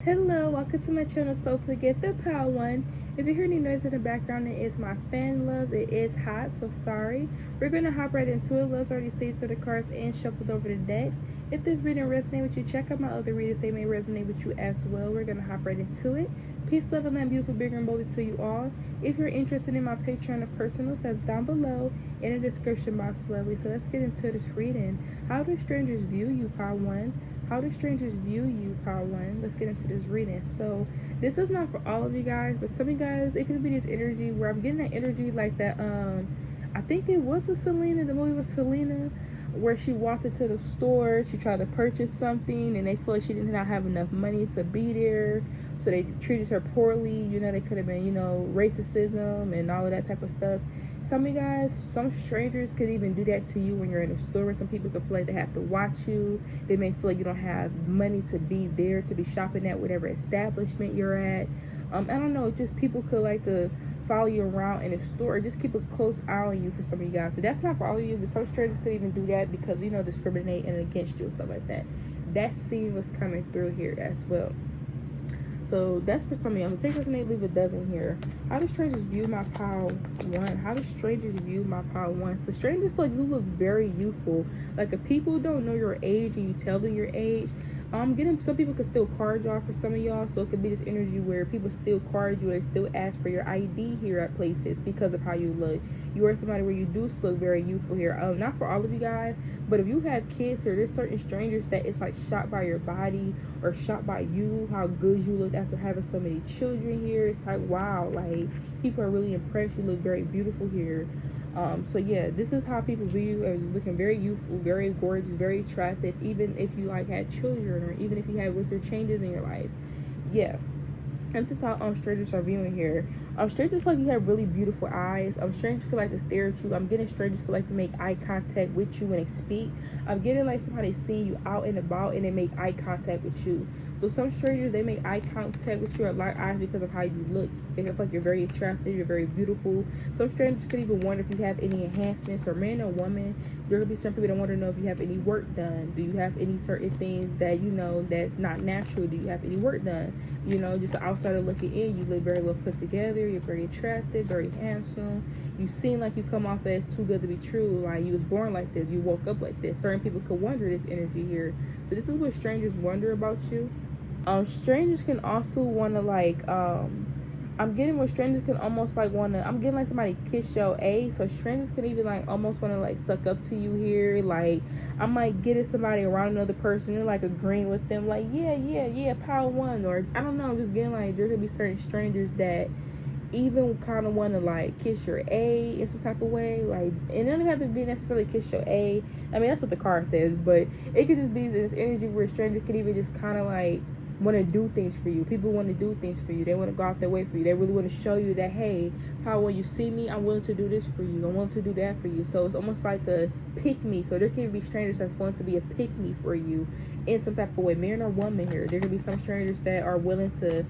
Hello, welcome to my channel, Soulfully Gifted Power One. If you hear any noise in the background, it is my fan, loves. It is hot, so sorry. We're going to hop right into it. Loves already saved the cards and shuffled over the decks. If this reading resonates with you, check out my other readings. They may resonate with you as well. We're going to hop right into it. Peace, love, and light, beautiful, bigger, and bolder to you all. If you're interested in my Patreon or personals, that's down below in the description box, lovely. So let's get into this reading. How do strangers view you, Power One? How do strangers view you, Power One? Let's get into this reading. So this is not for all of you guys, but some of you guys, it could be this energy where I'm getting that energy like that. I think it was a Selena. The movie was Selena, where she walked into the store. She tried to purchase something, and they feel like she did not have enough money to be there, so they treated her poorly. You know, they could have been, you know, racism and all of that type of stuff. Some of you guys, some strangers could even do that to you when you're in a store. Some people could feel like they have to watch you. They may feel like you don't have money to be there, to be shopping at whatever establishment you're at. I don't know, just people could like to follow you around in a store, or just keep a close eye on you for some of you guys. So that's not for all of you, but some strangers could even do that because, you know, discriminating against you and stuff like that. That scene was coming through here as well. So that's for some of y'all. So take resonate, leave a dozen here. How do strangers view my Power One? How do strangers view my Power One? So strangers feel like you look very youthful. Like if people don't know your age and you tell them your age, some people could still card y'all for some of y'all. So it could be this energy where people still card you, they still ask for your ID here at places because of how you look. You are somebody where you do look very youthful here. Not for all of you guys, but if you have kids or there's certain strangers that it's like shocked by your body or shocked by you, how good you look after having so many children here. It's like, wow, like people are really impressed. You look very beautiful here. So yeah, this is how people view you, as looking very youthful, very gorgeous, very attractive, even if you like had children or even if you had with your changes in your life. Yeah. And this is how strangers are viewing here. Strangers feel like you have really beautiful eyes. Strangers could like to stare at you. I'm getting strangers could like to make eye contact with you when they speak. I'm getting like somebody seeing you out and about and they make eye contact with you. So some strangers, they make eye contact with you or lock eyes because of how you look. They feel like you're very attractive, you're very beautiful. Some strangers could even wonder if you have any enhancements, or man or woman. There could be some people that want to know if you have any work done. Do you have any certain things that, you know, that's not natural? Do you have any work done? You know, just outside of looking in, you look very well put together. You're very attractive, very handsome. You seem like you come off as too good to be true. Like you was born like this, you woke up like this. Certain people could wonder this energy here. But this is what strangers wonder about you. Strangers can also want to like, I'm getting where strangers can almost like want to, I'm getting like somebody kiss your A. So strangers can even like almost want to like suck up to you here. Like I might get somebody around another person, you're like agreeing with them, like yeah, Power One. Or I don't know, I'm just getting like there could be certain strangers that even kind of want to like kiss your A in some type of way. Like it doesn't have to be necessarily kiss your A. I mean, that's what the card says, but it could just be this energy where strangers could even just kind of like want to do things for you. People want to do things for you. They want to go out their way for you. They really want to show you that, hey, how when you see me, I'm willing to do this for you. I'm willing to do that for you. So it's almost like a pick me. So there can be strangers that's willing to be a pick me for you in some type of way, man or woman here. There can be some strangers that are willing to,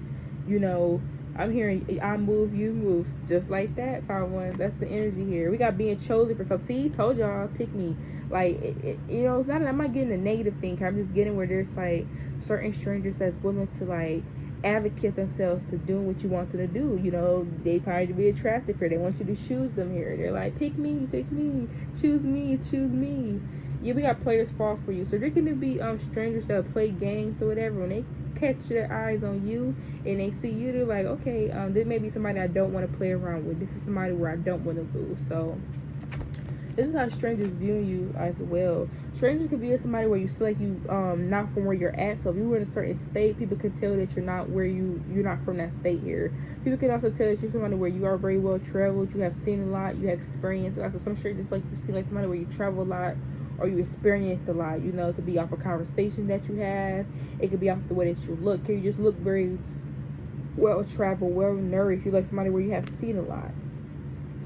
you know, I'm hearing I move, you move, just like that. Power One. That's the energy here. We got being chosen for something. See, told y'all, pick me. Like you know, it's not. I'm not getting a negative thing. I'm just getting where there's like certain strangers that's willing to like advocate themselves to doing what you want them to do. You know, they probably be attractive here. They want you to choose them here. They're like, pick me, choose me, choose me. Yeah, we got players fall for you. So there can be strangers that play games or whatever. When they catch their eyes on you and they see you, they're like, okay, this may be somebody I don't want to play around with. This is somebody where I don't want to lose. So this is how strangers view you as well. Strangers could be somebody where you feel like you not from where you're at. So if you were in a certain state, people could tell that you're not where you're not from that state here. People can also tell that you're somebody where you are very well traveled, you have seen a lot, you have experienced a lot. So some strangers like you see like somebody where you travel a lot or you experienced a lot. You know, it could be off a conversation that you have. It could be off the way that you look. You just look very well traveled, well nourished. You like somebody where you have seen a lot.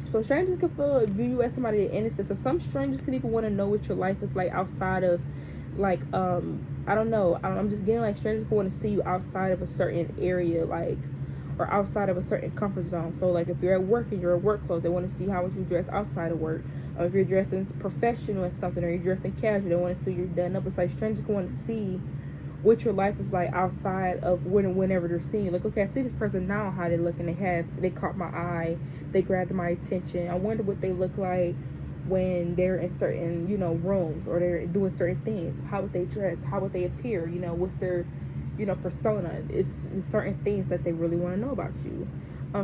So strangers can view you as somebody innocent. So some strangers could even want to know what your life is like outside of, like, I don't know. I'm just getting like strangers can want to see you outside of a certain area, like, or outside of a certain comfort zone. So like if you're at work and you're at work clothes, they want to see how would you dress outside of work. Or if you're dressing professional or something, or you're dressing casual, they want to see you're done up. It's like strangers can want to see what your life is like outside of whenever they're seeing you. Like, okay, I see this person now, how they look, and they caught my eye, they grabbed my attention. I wonder what they look like when they're in certain, you know, rooms, or they're doing certain things. How would they dress? How would they appear? You know, what's their, you know, persona? It's certain things that they really want to know about you.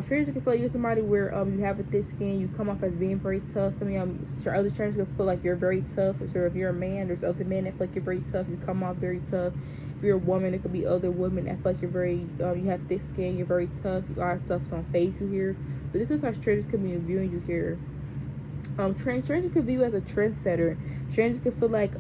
Strangers can feel like you're somebody where you have a thick skin, you come off as being very tough. Some of y'all other strangers can feel like you're very tough. So if you're a man, there's other men that feel like you're very tough. You come off very tough. If you're a woman, it could be other women that feel like you're very, you have thick skin, you're very tough. A lot of stuff don't phase you here. But this is how strangers can be viewing you here. Strangers can view you as a trendsetter. Strangers can feel like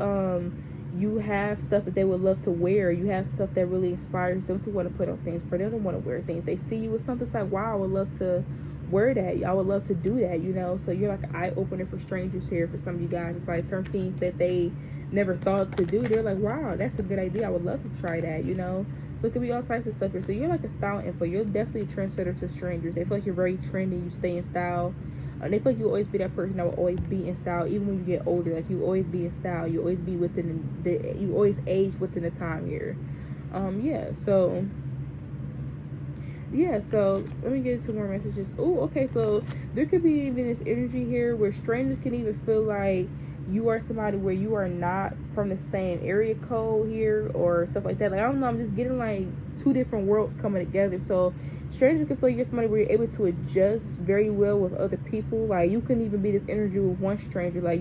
you have stuff that they would love to wear. You have stuff that really inspires them to want to put on things. For them to want to wear things, they see you with something, it's like, wow, I would love to wear that. I would love to do that, you know. So you're like an eye opener for strangers here. For some of you guys, it's like certain things that they never thought to do. They're like, wow, that's a good idea. I would love to try that, you know. So it could be all types of stuff here. So you're like a style info. You're definitely a trendsetter to strangers. They feel like you're very trendy. You stay in style. They feel like you always be that person that will always be in style, even when you get older. Like, you always be in style. You always be within you always age within the time here. So let me get into more messages. Oh, okay, so there could be even this energy here where strangers can even feel like you are somebody where you are not from the same area code here or stuff like that. Like, I don't know, I'm just getting like two different worlds coming together. So strangers can feel like you're somebody where you're able to adjust very well with other people. Like, you can even be this energy with one stranger. Like,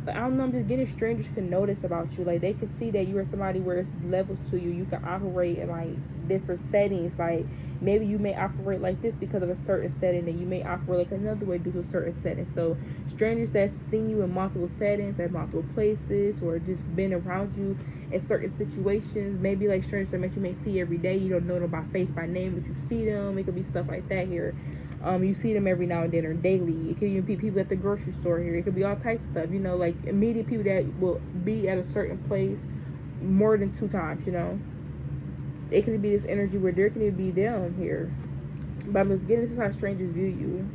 I don't know, I'm just getting strangers can notice about you. Like, they can see that you are somebody where it's levels to you. You can operate in like different settings. Like, maybe you may operate like this because of a certain setting, and you may operate like another way due to a certain setting. So strangers that's seen you in multiple settings, at multiple places, or just been around you in certain situations. Maybe like strangers that you may see every day. You don't know them by face, by name, but you see them. It could be stuff like that here. You see them every now and then or daily. It could even be people at the grocery store here. It could be all types of stuff, you know, like immediate people that will be at a certain place more than 2 times, you know. It could be this energy where there can even be them here. But I'm just getting, this is how strangers view you.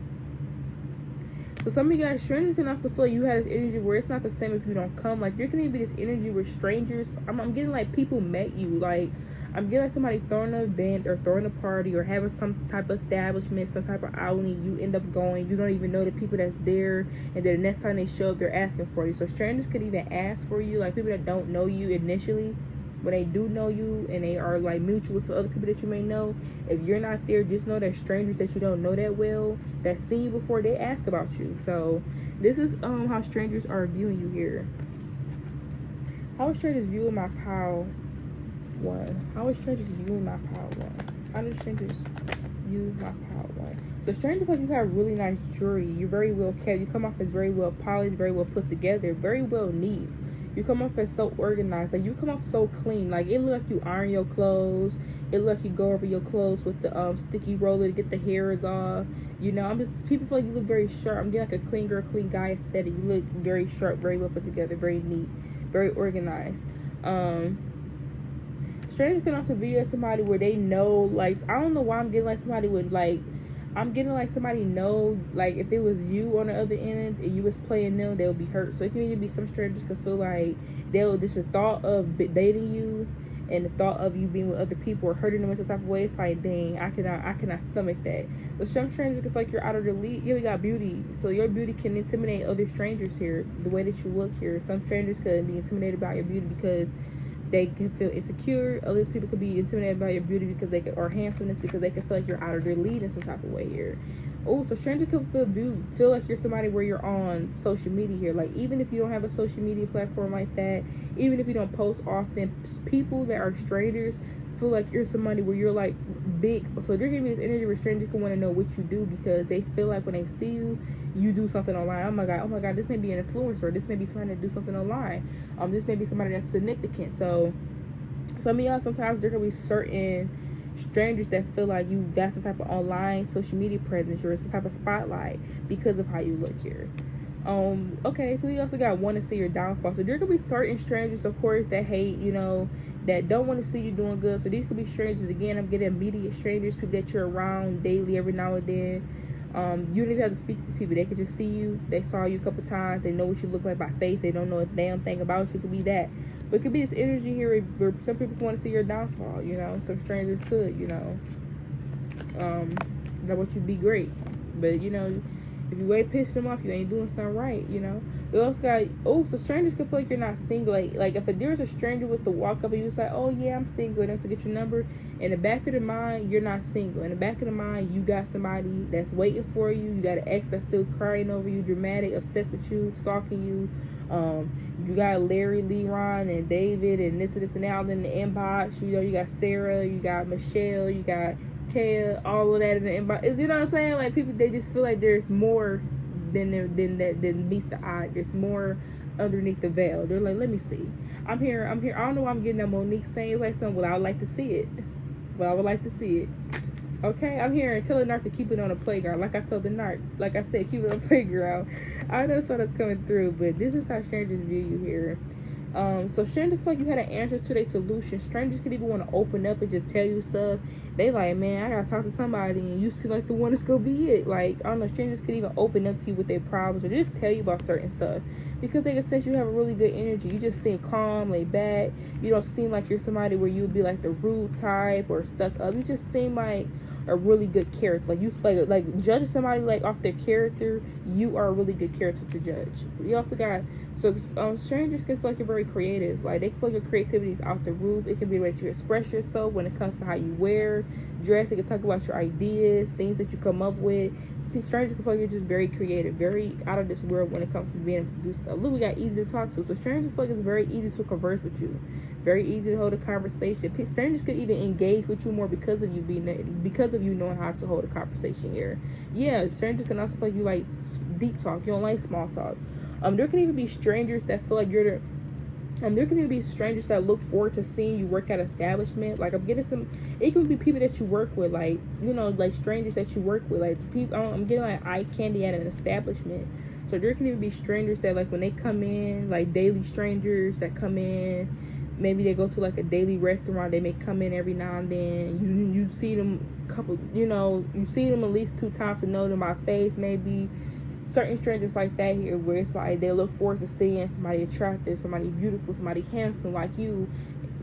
So some of you guys, strangers can also feel like you have this energy where it's not the same if you don't come. Like, there can even be this energy where strangers, I'm getting like people met you. Like, I'm getting like somebody throwing an event or throwing a party or having some type of establishment, some type of outing. You end up going. You don't even know the people that's there. And then the next time they show up, they're asking for you. So strangers could even ask for you. Like, people that don't know you initially, when they do know you and they are like mutual to other people that you may know, if you're not there, just know that strangers that you don't know that well, that seen you before, they ask about you. So this is how strangers are viewing you here. How are strangers viewing my pile one? How are strangers viewing my pile one? How do strangers view my pile one? So strangers, like, you have really nice jewelry. You're very well kept. You come off as very well polished, very well put together, very well neat. You come off as so organized. Like, you come off so clean. Like, it look like you iron your clothes. It look like you go over your clothes with the sticky roller to get the hairs off. You know, people feel like you look very sharp. I'm getting like a clean girl, clean guy aesthetic. You look very sharp, very well put together, very neat, very organized. Strangers can also view you as somebody where they know, like, I don't know why I'm getting like somebody with like, I'm getting like somebody know, like, if it was you on the other end and you was playing them, they'll be hurt. So it can even be some strangers could feel like they'll just the thought of dating you and the thought of you being with other people or hurting them in some type of way. It's like, dang, I cannot stomach that. But some strangers can feel like you're out of their league. Yeah, we got beauty. So your beauty can intimidate other strangers here. The way that you look here, some strangers could be intimidated by your beauty because they can feel insecure. Other people could be intimidated by your beauty because or handsomeness, because they can feel like you're out of their league in some type of way here. Oh, so strangers can feel like you're somebody where you're on social media here. Like, even if you don't have a social media platform like that, even if you don't post often, people that are strangers feel like you're somebody where you're like big. So they're giving me this energy where strangers can want to know what you do because they feel like when they see you, you do something online. Oh my god, this may be an influencer. This may be somebody that do something online. This may be somebody that's significant. So some of y'all, sometimes there can be certain strangers that feel like you got some type of online social media presence or some type of spotlight because of how you look here. Okay, so we also got want to see your downfall. So there could be certain strangers, of course, that hate, you know, that don't want to see you doing good. So these could be strangers. Again, I'm getting immediate strangers, people that you're around daily, every now and then. You don't even have to speak to these people. They could just see you. They saw you a couple times. They know what you look like by face. They don't know a damn thing about you. It could be that. But it could be this energy here where some people want to see your downfall, you know. Some strangers could, you know. That want you to be great. But, you know, if you ain't pissing them off, you ain't doing something right, you know. We also got, so strangers can feel like you're not single. Like if there's a stranger was to walk up and you was like, oh yeah, I'm single, and to get your number, in the back of the mind, you're not single. In the back of the mind, you got somebody that's waiting for you. You got an ex that's still crying over you, dramatic, obsessed with you, stalking you. You got Larry, Leron, and David, and this and that in the inbox. You know, you got Sarah, you got Michelle, you got Kaya, all of that in the inbox. You know what I'm saying? Like, people, they just feel like there's more than meets the eye. There's more underneath the veil. They're like, let me see. I'm here. I don't know why I'm getting that Monique saying like something. Well, I would like to see it. I would like to see it. Okay, I'm here and telling Narc to keep it on the playground. Like I told the Narc, like I said, keep it on the playground. I know that's what that's coming through, but this is how strangers view you here. So strangers feel like you had an answer to their solution. Strangers could even want to open up and just tell you stuff. They like, man, I gotta talk to somebody, and you seem like the one that's gonna be it. Like, I don't know, strangers could even open up to you with their problems or just tell you about certain stuff because they can sense you have a really good energy. You just seem calm, laid back. You don't seem like you're somebody where you would be like the rude type or stuck up. You just seem like a really good character. Like, you like judging somebody like off their character, you are a really good character to judge. We also got strangers can feel like you're very creative. Like, they feel like your creativity is out the roof. It can be the way that you express yourself when it comes to how you wear, dress. They can talk about your ideas, things that you come up with. Strangers can feel like you're just very creative, very out of this world when it comes to being able to do stuff. Look, we got easy to talk to. So strangers feel like it's very easy to converse with you. Very easy to hold a conversation. Strangers could even engage with you more because of you knowing how to hold a conversation here. Yeah, strangers can also feel like you like deep talk. You don't like small talk. There can even be strangers that feel like you're the there can even be strangers that look forward to seeing you work at an establishment. Like, I'm getting some, it can be people that you work with, like, you know, like strangers that you work with, like people. I'm getting like eye candy at an establishment. So there can even be strangers that, like, when they come in, like daily strangers that come in, maybe they go to like a daily restaurant, they may come in every now and then. You see them you see them at least 2 times to know them by face, maybe. Certain strangers like that here, where it's like they look forward to seeing somebody attractive, somebody beautiful, somebody handsome like you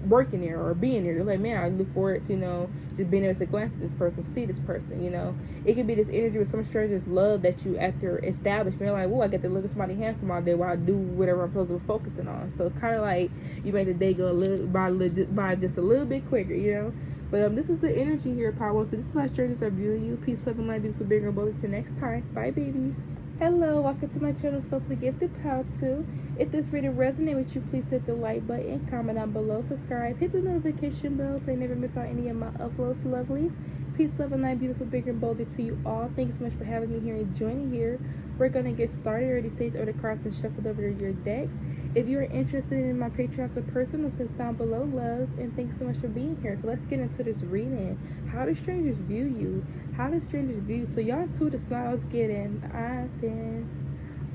working there or being there. They're like, man, I look forward to, you know, just being able to glance at this person, see this person, you know. It could be this energy where some strangers love that you at their establishment. They're like, oh, I get to look at somebody handsome all day while I do whatever I'm supposed to be focusing on. So it's kind of like you make the day go by just a little bit quicker, you know. But this is the energy here, Power. So this is how strangers are viewing you. Peace, love, and light, beautiful, bigger, bold. Until next time. Bye, babies. Hello, welcome to my channel, Soulfully Gifted. How to. If this video resonates with you, please hit the like button, comment down below, subscribe, hit the notification bell so you never miss out any of my uploads, lovelies. Peace, love, and light, beautiful, bigger, and bolder to you all. Thank you so much for having me here and joining here. We're going to get started. I already staged over the cards and shuffled over to your decks. If you are interested in my Patreon support, links down below, loves. And thanks so much for being here. So let's get into this reading. How do strangers view you? How do strangers view you? So y'all too, the smiles getting. I've been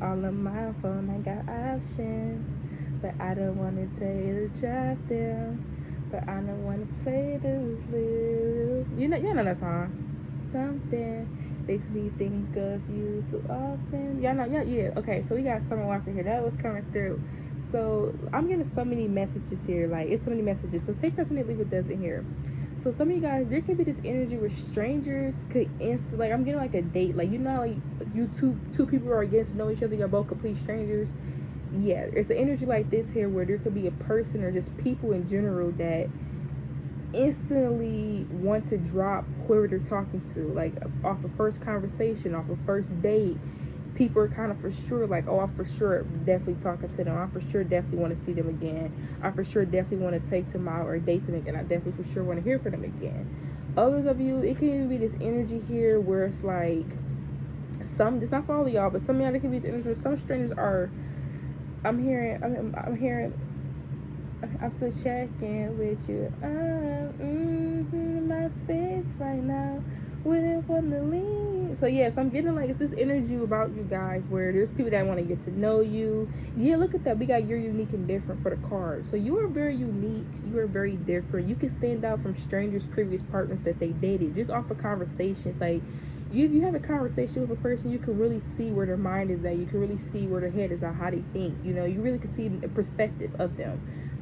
all on my phone. I got options, but I don't want to tell you to drop them. But I don't want to play those little. You know that song. Something makes me think of you so often. Yeah. Okay, so we got Summer Walker here. That was coming through. So I'm getting so many messages here. Like, it's so many messages. So take person and leave what doesn't here. So some of you guys, there could be this energy where strangers could like, I'm getting like a date. Like, you know how like you two people are getting to know each other, you're both complete strangers. Yeah, there's an energy like this here where there could be a person or just people in general that instantly want to drop whoever they're talking to, like off a first conversation, off a first date. People are kind of for sure like, oh, I'm for sure definitely talking to them. I for sure definitely want to see them again. I for sure definitely want to take them out or date them again. I definitely for sure want to hear from them again. Others of you, it can even be this energy here where it's like it's not for all of y'all, but some of y'all, there can be this energy where some strangers are, I'm hearing I'm still checking with you. I'm my space right now. Wouldn't want to leave. So yes, I'm getting like it's this energy about you guys where there's people that want to get to know you. Yeah, look at that. We got you're unique and different for the card. So you are very unique. You are very different. You can stand out from strangers' previous partners that they dated just off of conversations. Like, you have a conversation with a person, you can really see where their mind is at. You can really see where their head is at, how they think. You know, you really can see the perspective of them.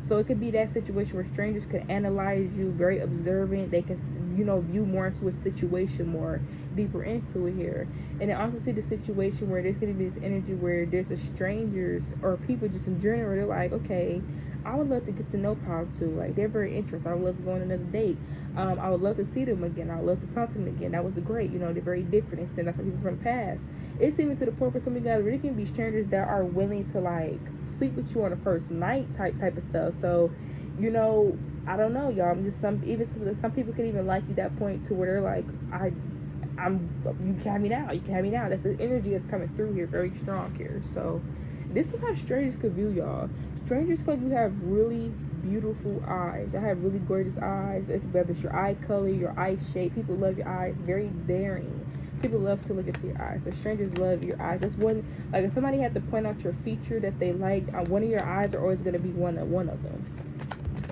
So it could be that situation where strangers could analyze you, very observant. They can, you know, view more into a situation, more deeper into it here. And I also see the situation where there's going to be this energy where there's a strangers or people just in general, they're like, okay, I would love to get to know Paul too. Like, they're very interested. I would love to go on another date. I would love to see them again. I would love to talk to them again. That was great. You know, they're very different instead of people from the past. It's even to the point for some of you guys really can be strangers that are willing to like sleep with you on the first night type of stuff. So, you know, I don't know, y'all. I'm just some people could even like you that point to where they're like, you can have me now. You can have me now. That's the energy that's coming through here, very strong here. So this is how strangers could view y'all. Strangers feel like you have really beautiful eyes. I have really gorgeous eyes. Whether it's your eye color, your eye shape, people love your eyes. Very daring. People love to look into your eyes. So strangers love your eyes. That's one. Like if somebody had to point out your feature that they like, one of your eyes are always going to be one of them.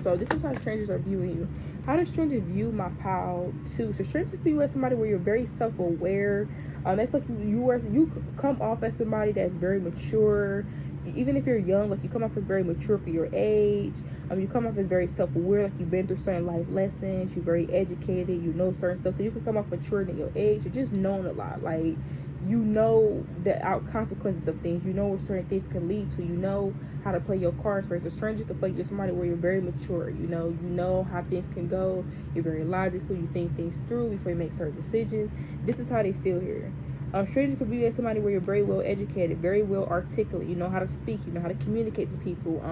So this is how strangers are viewing you. How does strangers view my pal too? So strangers view you as somebody where you're very self-aware. They feel like you come off as somebody that's very mature. Even if you're young, like you come off as very mature for your age. You come off as very self-aware, like you've been through certain life lessons. You're very educated. You know certain stuff, so you can come off mature in your age. You're just known a lot, like you know the consequences of things. You know what certain things can lead to. You know how to play your cards. Whereas a stranger can play you somebody where you're very mature. You know how things can go. You're very logical. You think things through before you make certain decisions. This is how they feel here. Strangers could view you as somebody where you're very well educated, very well articulate. You know how to speak. You know how to communicate to people.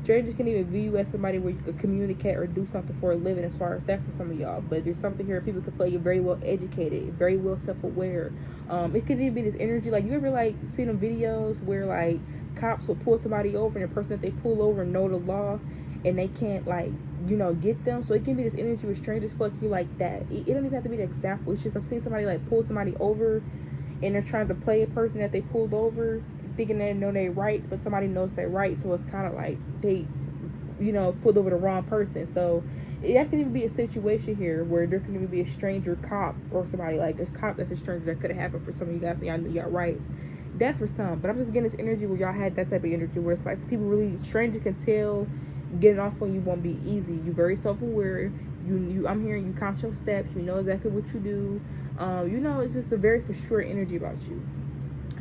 Strangers can even view you as somebody where you could communicate or do something for a living, as far as that for some of y'all. But there's something here people could play you very well educated, very well self-aware. It could even be this energy, like you ever like see them videos where like cops will pull somebody over and the person that they pull over know the law and they can't like, you know, get them. So it can be this energy where strangers feel like you like that. It don't even have to be the example. It's just I've seen somebody like pull somebody over and they're trying to play a person that they pulled over, thinking they know their rights, but somebody knows their rights, so it's kind of like they, you know, pulled over the wrong person. So that could even be a situation here where there can even be a stranger cop or somebody like a cop that's a stranger. That could have happened for some of you guys, so y'all knew y'all rights. That's for some, but I'm just getting this energy where y'all had that type of energy where it's like people really, stranger can tell getting off on you won't be easy. You're very self-aware. I'm hearing you count your steps. You know exactly what you do. You know, it's just a very for sure energy about you.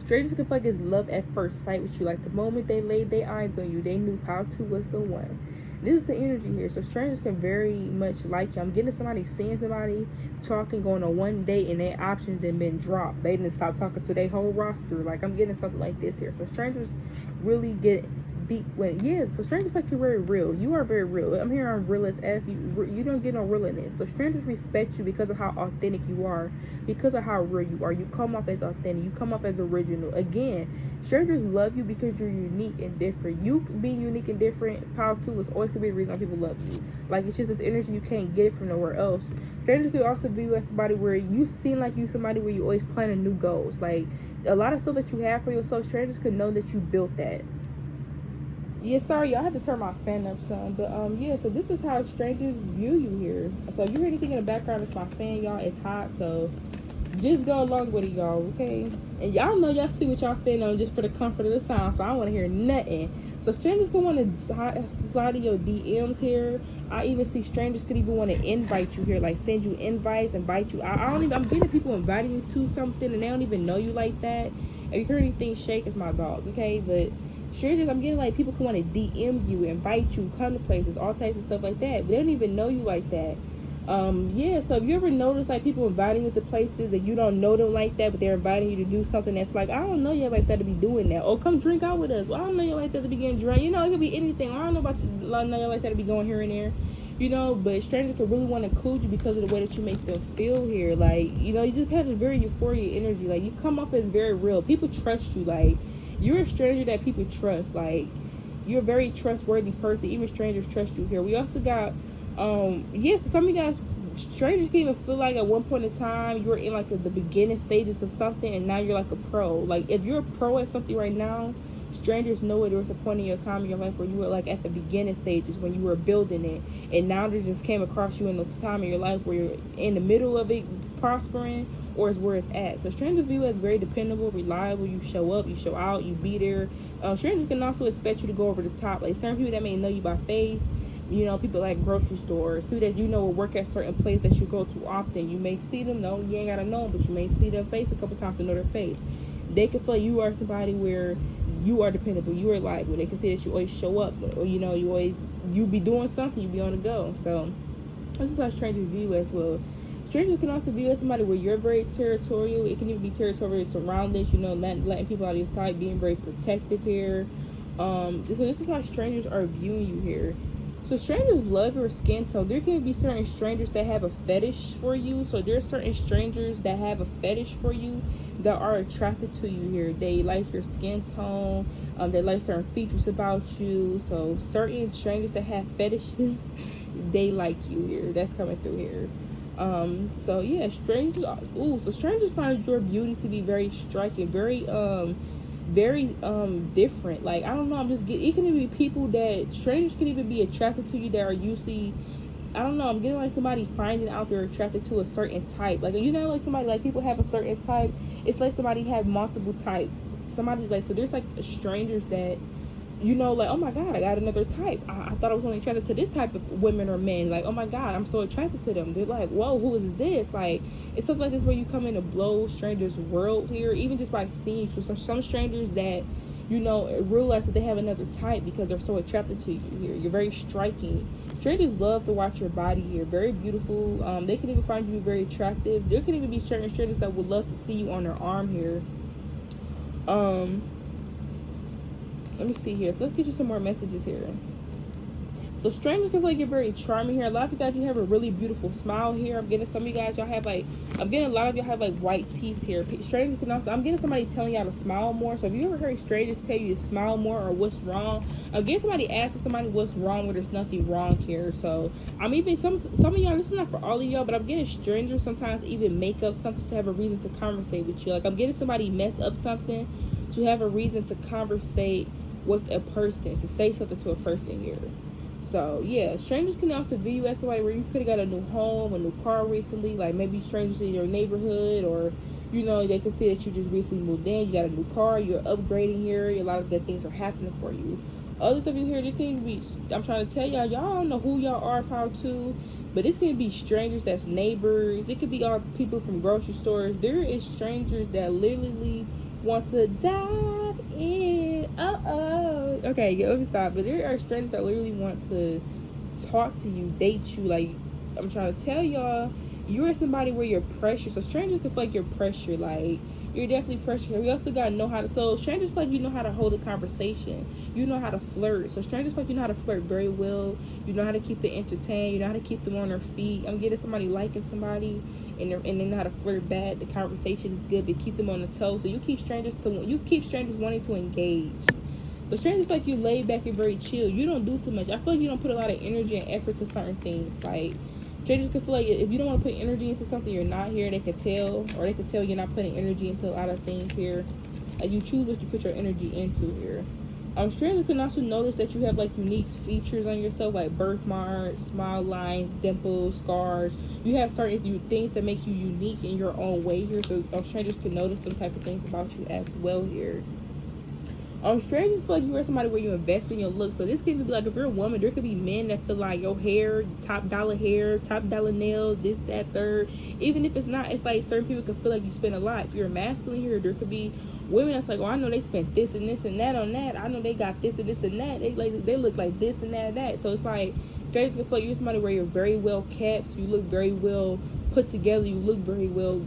Strangers can feel like it's love at first sight with you. Like the moment they laid their eyes on you, they knew Pal 2 was the one. This is the energy here. So strangers can very much like you. I'm getting somebody, seeing somebody, talking, going on one date, and their options have been dropped. They didn't stop talking to their whole roster. Like I'm getting something like this here. So strangers really get so strangers like you're very real. You are very real. I'm here on real as F. You don't get no realness. So strangers respect you because of how authentic you are, because of how real you are. You come off as authentic. You come off as original. Again, strangers love you because you're unique and different. You being unique and different, Power 2 is always gonna be the reason why people love you. Like it's just this energy you can't get it from nowhere else. Strangers could also view you as somebody where you seem like you somebody where you always planning new goals. Like a lot of stuff that you have for yourself, strangers could know that you built that. Yeah, sorry, y'all have to turn my fan up some. But yeah, so this is how strangers view you here. So if you hear anything in the background, it's my fan, y'all. It's hot, so just go along with it, y'all, okay? And y'all know y'all see what y'all fan on just for the comfort of the sound, so I don't want to hear nothing. So strangers could want to slide in your DMs here. I even see strangers could even want to invite you here, like send you invites, invite you. I'm getting people inviting you to something and they don't even know you like that. If you hear anything shake, it's my dog, okay? But strangers, I'm getting like people can want to DM you, invite you, come to places, all types of stuff like that, but they don't even know you like that. Yeah, so if you ever notice like people inviting you to places and you don't know them like that, but they're inviting you to do something that's like, I don't know you like that to be doing that, or come drink out with us. Well, I don't know you like that to be getting drunk. You know, it could be anything. I don't know about you, I know you like that to be going here and there. You know, but strangers can really want to include you because of the way that you make them feel here. Like, you know, you just have this very euphoria energy. Like, you come off as very real. People trust you. Like, you're a stranger that people trust. Like, you're a very trustworthy person. Even strangers trust you here. We also got, so some of you guys, strangers can even feel like at one point in time, you're in like the beginning stages of something, and now you're like a pro. Like, if you're a pro at something right now, strangers know it. There was a point in your time in your life where you were like at the beginning stages when you were building it, and now they just came across you in the time of your life where you're in the middle of it, prospering, or is where it's at. So strangers view you as very dependable, reliable. You show up, you show out, you be there. Strangers can also expect you to go over the top. Like certain people that may know you by face, you know, people like grocery stores, people that you know will work at certain places that you go to often. You may see them, no, you ain't gotta know them, but you may see their face a couple times to know their face. They can feel like you are somebody where you are dependable, you are reliable. They can see that you always show up, or you know, you be doing something, you be on the go. So this is how strangers view you as well. Strangers can also view you as somebody where you're very territorial. It can even be territorial surroundings, you know, not letting people out of your sight, being very protective here. So this is how strangers are viewing you here. So strangers love your skin tone. There can be certain strangers that have a fetish for you. So there's certain strangers that have a fetish for you that are attracted to you here. They like your skin tone. They like certain features about you. So certain strangers that have fetishes, they like you here. That's coming through here. So yeah, strangers. So strangers find your beauty to be very striking, very different. Like, I don't know, it can even be people that strangers can even be attracted to you that are usually, I don't know, I'm getting like somebody finding out they're attracted to a certain type. Like, you know, like somebody, like people have a certain type. It's like somebody have multiple types. Somebody like, so there's like strangers that, you know, like, oh my god, I got another type. I thought I was only attracted to this type of women or men. Like, oh my god, I'm so attracted to them. They're like, whoa, who is this? Like, it's something like this where you come in to blow strangers' world here, even just by seeing you. So some strangers that, you know, realize that they have another type because they're so attracted to you here. You're very striking. Strangers love to watch your body here. Very beautiful. They can even find you very attractive. There can even be certain strangers that would love to see you on their arm here. Let me see here. So let's get you some more messages here. So strangers can feel like you're very charming here. A lot of you guys, you have a really beautiful smile here. I'm getting some of you guys, y'all have like, I'm getting a lot of y'all have like white teeth here. Strangers can also, I'm getting somebody telling y'all to smile more. So if you ever heard strangers tell you to smile more or what's wrong, I'm getting somebody asking somebody what's wrong where there's nothing wrong here. So I'm even, some of y'all, this is not for all of y'all, but I'm getting strangers sometimes even make up something to have a reason to conversate with you. Like, I'm getting somebody mess up something to have a reason to conversate with a person, to say something to a person here. So yeah, strangers can also view you as somebody where you could have got a new home, a new car recently. Like maybe strangers in your neighborhood, or you know, they can see that you just recently moved in, you got a new car, you're upgrading here, a lot of good things are happening for you. Others of you here, they can be, I'm trying to tell y'all don't know who y'all are proud to, but this can be strangers that's neighbors. It could be all people from grocery stores. There is strangers that literally want to dive in. Okay, let me stop. But there are strangers that literally want to talk to you, date you. Like, I'm trying to tell y'all, you're somebody where you're pressure. So strangers can feel like you're pressure. Like, you're definitely pressure. We also gotta know how to, so strangers feel like you know how to hold a conversation. You know how to flirt. So strangers feel like you know how to flirt very well. You know how to keep them entertained. You know how to keep them on their feet. I'm getting somebody liking somebody, and they know how to flirt back. The conversation is good to keep them on the toes. So you keep strangers wanting to engage. But strangers feel like you laid back and very chill. You don't do too much. I feel like you don't put a lot of energy and effort to certain things. Like, strangers can feel like if you don't want to put energy into something, you're not here. They can tell, or they can tell you're not putting energy into a lot of things here. Like, you choose what you put your energy into here. Strangers can also notice that you have like unique features on yourself, like birthmarks, smile lines, dimples, scars. You have certain things that make you unique in your own way here. So strangers can notice some type of things about you as well here. Strangers feel like you are somebody where you invest in your look. So this could be like, if you're a woman, there could be men that feel like your hair, top dollar nails, this, that, third. Even if it's not, it's like certain people can feel like you spend a lot. If you're a masculine here, there could be women that's like, oh, I know they spent this and this and that on that. I know they got this and this and that. They look like this and that. So it's like, strangers can feel like you're somebody where you're very well kept. You look very well put together. You look very well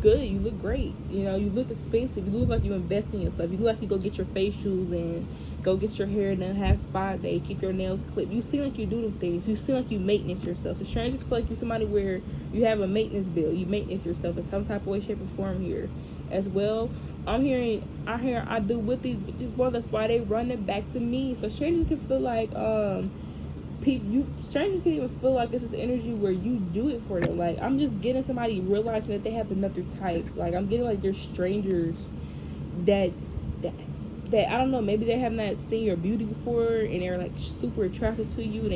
good. You look great. You know, you look expensive. You look like you invest in yourself. You look like you go get your facials and go get your hair done, have spa day, keep your nails clipped. You seem like you do them things. You seem like you maintenance yourself. So strangers feel like you're somebody where you have a maintenance bill. You maintenance yourself in some type of way, shape, or form here as well. I do with these bitches, boy, that's why they run it back to me. So strangers can feel like strangers can even feel like this is energy where you do it for them. Like, I'm just getting somebody realizing that they have another type. Like, I'm getting like there's strangers that I don't know, maybe they have not seen your beauty before and they're like super attracted to you, and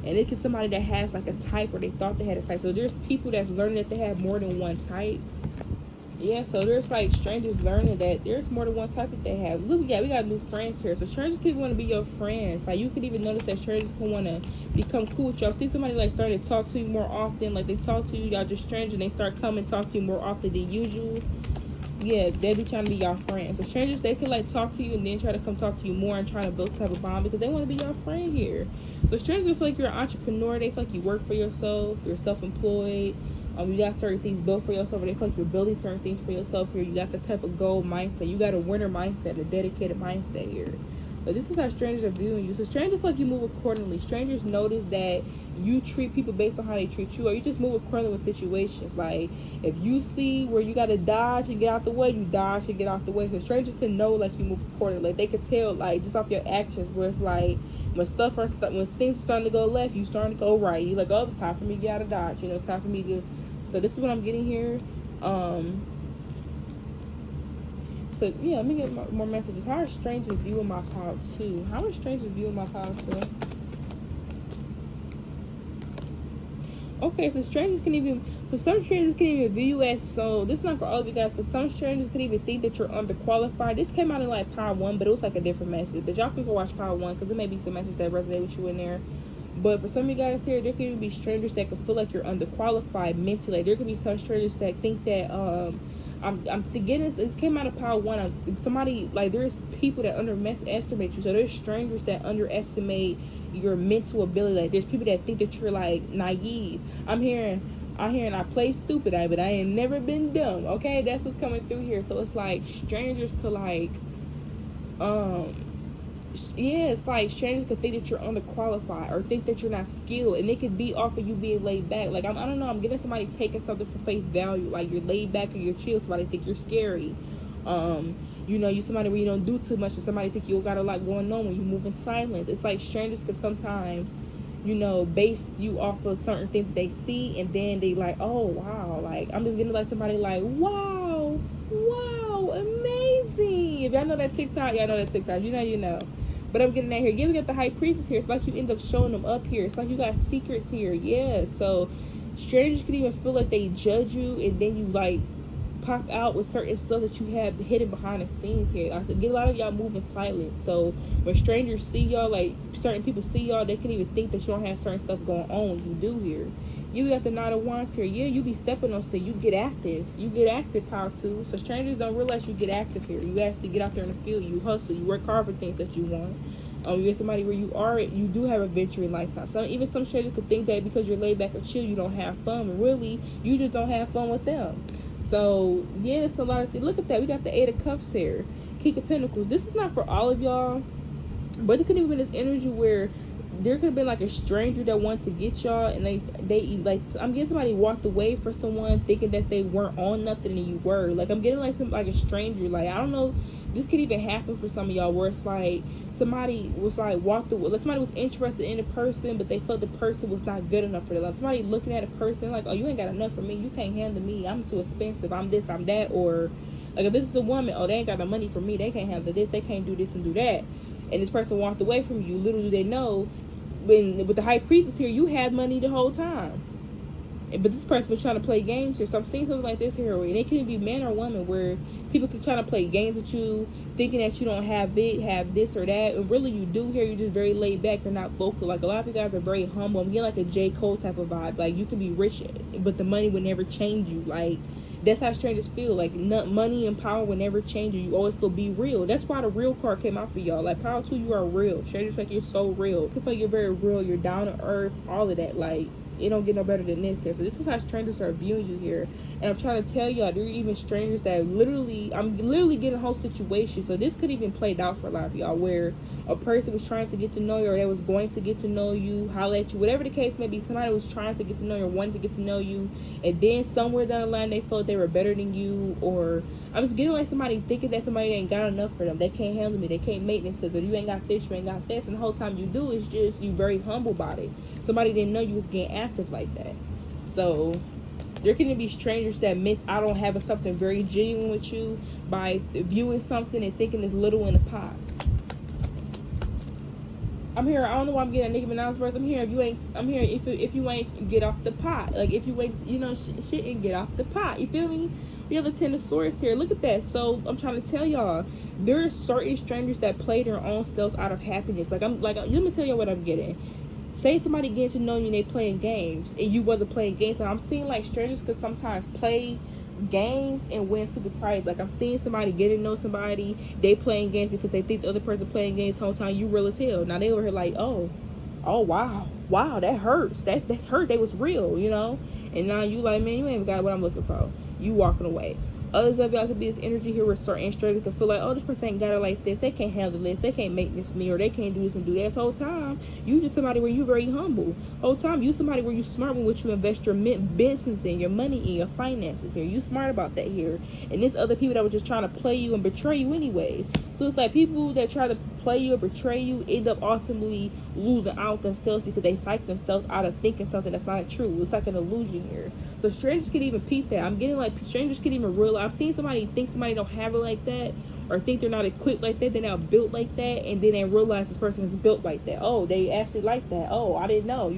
And it can somebody that has like a type, or they thought they had a type. So there's people that's learning that they have more than one type. Yeah, so there's like strangers learning that there's more than one type that they have. Look, yeah, we got new friends here. So strangers can want to be your friends. Like, you can even notice that strangers can want to become cool with y'all. See somebody like starting to talk to you more often. Like, they talk to you, y'all just strangers, and they start coming and talk to you more often than usual. Yeah, they be trying to be y'all friends. So strangers, they can like talk to you and then try to come talk to you more and try to build some type of bond because they want to be your friend here. So strangers feel like you're an entrepreneur. They feel like you work for yourself. You're self-employed. You got certain things built for yourself, or they feel like you're building certain things for yourself here. You got the type of goal mindset. You got a winner mindset, a dedicated mindset here. But this is how strangers are viewing you. So strangers feel like you move accordingly. Strangers notice that you treat people based on how they treat you, or you just move accordingly with situations. Like, if you see where you got to dodge and get out the way, you dodge and get out the way. So strangers can know like you move accordingly. Like, they can tell like just off your actions where it's like when things are starting to go left, you starting to go right. You like, oh, it's time for me to get out of dodge. You know, it's time for me to. So this is what I'm getting here. So yeah, let me get more messages. How are strangers viewing my pile too? How are strangers viewing my pile too? Okay, so strangers can even, so some strangers can even view you as, so this is not for all of you guys, but some strangers can even think that you're underqualified. This came out in like pile 1, but it was like a different message. But y'all can go watch pile 1 because there may be some messages that resonate with you in there. But for some of you guys here, there can even be strangers that can feel like you're underqualified mentally. Like, there could be some strangers that think that I'm thinking this came out of pile 1. Somebody, like, there's people that underestimate you. So there's strangers that underestimate your mental ability. Like, there's people that think that you're like naive. I'm hearing I play stupid, but I ain't never been dumb. Okay, that's what's coming through here. So it's like strangers could like yeah, it's like strangers could think that you're underqualified or think that you're not skilled, and it could be off of you being laid back. Like, I don't know, I'm getting somebody taking something for face value, like you're laid back or you're chill. Somebody think you're scary. You know, you somebody where you don't do too much, and somebody think you got a lot going on when you move in silence. It's like strangers could sometimes, you know, base you off of certain things they see, and then they like, oh wow, like I'm just getting like somebody like, wow, amazing. If y'all know that TikTok, y'all know that TikTok. You know. But I'm getting that here. Yeah, we got the high priestess here. It's like you end up showing them up here. It's like you got secrets here. Yeah. So strangers can even feel like they judge you, and then you like pop out with certain stuff that you have hidden behind the scenes here. I get a lot of y'all moving silent. So when strangers see y'all, like certain people see y'all, they can even think that you don't have certain stuff going on. You do here. You got the Knight of Wands here. Yeah, you be stepping on stuff. You get active. You get active, power too. So strangers don't realize you get active here. You actually get out there in the field. You hustle. You work hard for things that you want. You're somebody where you do have a venturing lifestyle. So even some strangers could think that because you're laid back or chill, you don't have fun. But really, you just don't have fun with them. So yeah, it's a lot of things. Look at that. We got the 8 of Cups here. King of Pentacles. This is not for all of y'all, but it could even be this energy where there could have been like a stranger that wanted to get y'all, and they like, I'm getting somebody walked away for someone thinking that they weren't on nothing and you were. Like, I'm getting like a stranger. Like, I don't know, this could even happen for some of y'all where it's like somebody was like walked away, like somebody was interested in a person, but they felt the person was not good enough for them. Like somebody looking at a person like, oh, you ain't got enough for me, you can't handle me, I'm too expensive, I'm this, I'm that. Or like if this is a woman, oh, they ain't got the money for me, they can't handle this, they can't do this and do that. And this person walked away from you. Little do they know, with the high priestess here, you had money the whole time, but this person was trying to play games here. So I'm seeing something like this here, and it can be man or woman, where people can kind of play games with you, thinking that you don't have this or that, and really you do here. You're just very laid back. You're not vocal. Like a lot of you guys are very humble. I'm getting like a J. Cole type of vibe. Like you can be rich, but the money would never change you. Like that's how strangers feel. Like money and power will never change you. You always go be real. That's why the real card came out for y'all. Like power 2, you are real. Strangers like you're so real. You feel like you're very real. You're down to earth. All of that. Like it don't get no better than this here. So this is how strangers are viewing you here. And I'm trying to tell y'all, there are even strangers that I'm literally getting a whole situation. So this could even played out for a lot of y'all, where a person was trying to get to know you, or they was going to get to know you, holler at you, whatever the case may be. Somebody was trying to get to know you or wanted to get to know you, and then somewhere down the line they felt they were better than you. Or I'm just getting like somebody thinking that somebody ain't got enough for them. They can't handle me. They can't maintenance this, or you ain't got this, you ain't got this. And the whole time you do is just you very humble about it. Somebody didn't know you was getting active like that. So there can be strangers that miss out on having something very genuine with you by viewing something and thinking it's little in the pot. I'm here. I don't know why I'm getting a Nicki Minaj verse. I'm here. If you ain't get off the pot. Like if you ain't, shit and get off the pot. You feel me? We have the Ten of Swords here. Look at that. So I'm trying to tell y'all, there are certain strangers that play their own selves out of happiness. Let me tell y'all what I'm getting. Say somebody getting to know you and they playing games and you wasn't playing games. And I'm seeing like strangers could sometimes play games and win stupid prize. Like I'm seeing somebody getting to know somebody, they playing games because they think the other person playing games the whole time. You real as hell. Now they over here like, oh wow, that hurts. That's hurt. They was real, And now you like, man, you ain't got what I'm looking for. You walking away. Others of y'all could be this energy here where certain strangers can feel like, oh, this person ain't got it like this. They can't handle this. They can't make this me, or they can't do this and do that. This whole time, you just somebody where you very humble. Whole time, you somebody where you smart with what you invest your business in, your money in, your finances here. You smart about that here. And there's other people that were just trying to play you and betray you anyways. So it's like people that try to play you or betray you end up ultimately losing out themselves because they psych themselves out of thinking something that's not true. It's like an illusion here. So strangers can even peep that. I'm getting like strangers can even realize. I've seen somebody think somebody don't have it like that, or think they're not equipped like that, they're not built like that, and then they realize this person is built like that. Oh, they actually like that. Oh, I didn't know,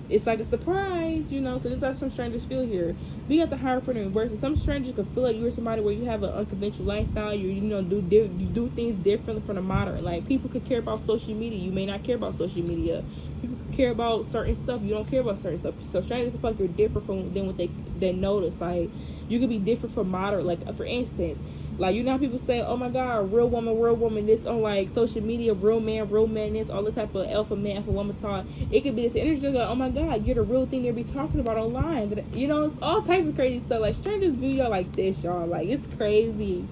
It's like a surprise, So this is how some strangers feel here. We got the Hierophant in reverse. Some strangers can feel like you're somebody where you have an unconventional lifestyle. You do things differently from the modern. Like people could care about social media. You may not care about social media. People could care about certain stuff. You don't care about certain stuff. So strangers feel like you're different from than what they notice. Like you could be different from modern. Like for instance, like how people say, oh my God, real woman, this on like social media, real man, this, all the type of alpha man, alpha woman talk. It could be this energy like, oh my God, you're the real thing they be talking about online. It's all types of crazy stuff. Like strangers view y'all like this, y'all. Like it's crazy.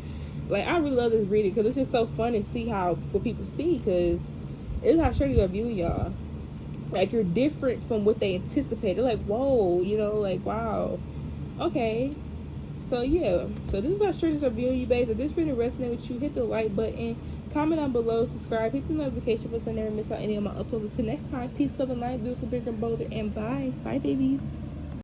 Like I really love this reading because it's just so fun to see what people see, because it's how strangers view y'all. Like you're different from what they anticipated. Like whoa, like wow, okay. So yeah, so this is how strangers are viewing you, babes. If this really resonated with you, hit the like button, comment down below, subscribe, hit the notification bell so you never miss out any of my uploads. Until next time, peace, love, and light, beautiful, bigger, and bolder, and bye, babies.